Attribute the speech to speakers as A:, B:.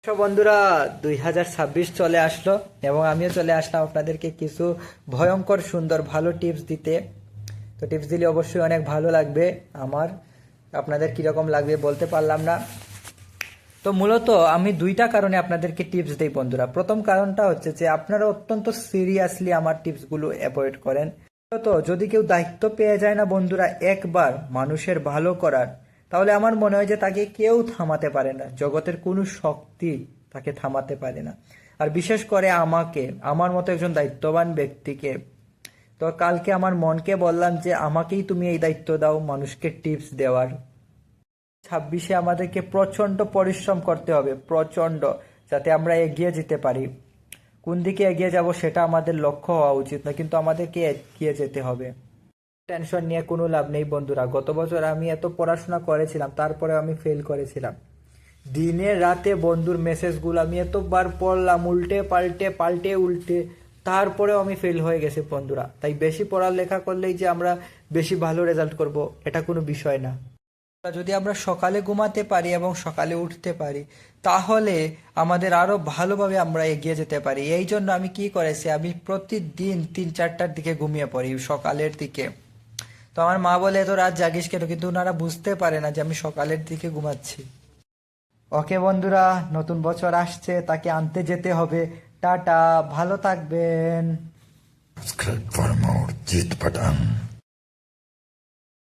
A: তো বন্ধুরা 2026 চলে আসলো এবং আমিও চলে আসলাম আপনাদেরকে কিছু ভয়ঙ্কর সুন্দর ভালো টিপস দিতে। তো টিপস দিলে অবশ্যই অনেক ভালো লাগবে আমার, আপনাদের কীরকম লাগবে বলতে পারলাম না। তো মূলত আমি দুইটা কারণে আপনাদেরকে টিপস দিই বন্ধুরা। প্রথম কারণটা হচ্ছে যে আপনারা অত্যন্ত সিরিয়াসলি আমার টিপসগুলো অ্যাভয়েড করেন। তো যদি কেউ দায়িত্ব পেয়ে যায় না বন্ধুরা একবার মানুষের ভালো করার, তাহলে আমার মনে হয় যে তাকে কেউ থামাতে পারে না, জগতের কোনো শক্তি তাকে থামাতে পারে না। আর বিশেষ করে আমাকে, আমার মতো একজন দায়িত্ববান ব্যক্তিকে, তো কালকে আমার মনকে বললাম যে আমাকেই তুমি এই দায়িত্ব দাও মানুষকে টিপস দেওয়ার। 26-এ আমাদেরকে প্রচণ্ড পরিশ্রম করতে হবে, প্রচণ্ড, যাতে আমরা এগিয়ে যেতে পারি। কোন দিকে এগিয়ে যাব সেটা আমাদের লক্ষ্য হওয়া উচিত না, কিন্তু আমাদেরকে এগিয়ে যেতে হবে। টেনশন নিয়ে কোনো লাভ নেই বন্ধুরা। গত বছর আমি এত পড়াশোনা করেছিলাম, তারপরে আমি ফেল করেছিলাম। দিনে রাতে বন্ধুর মেসেজগুলো আমি এতবার পড়লাম, উল্টে পাল্টে পাল্টে উল্টে, তারপরেও আমি ফেল হয়ে গেছি বন্ধুরা। তাই বেশি পড়ালেখা করলেই যে আমরা বেশি ভালো রেজাল্ট করব, এটা কোনো বিষয় না। যদি আমরা সকালে ঘুমাতে পারি এবং সকালে উঠতে পারি, তাহলে আমাদের আরো ভালোভাবে আমরা এগিয়ে যেতে পারি। এই জন্য আমি কি করেছি, আমি প্রতিদিন 3-4টার দিকে ঘুমিয়ে পড়ি, সকালের দিকে। তো আমার মা বলে এত রাত জাগিস কেন, কিন্তু ওনারা বুঝতে পারে না যে আমি সকালের দিকে ঘুমাচ্ছি। ওকে বন্ধুরা, নতুন বছর আসছে, তাকে আনতে যেতে হবে। টাটা, ভালো থাকবেন।
B: Subscribe for more Jit Patang.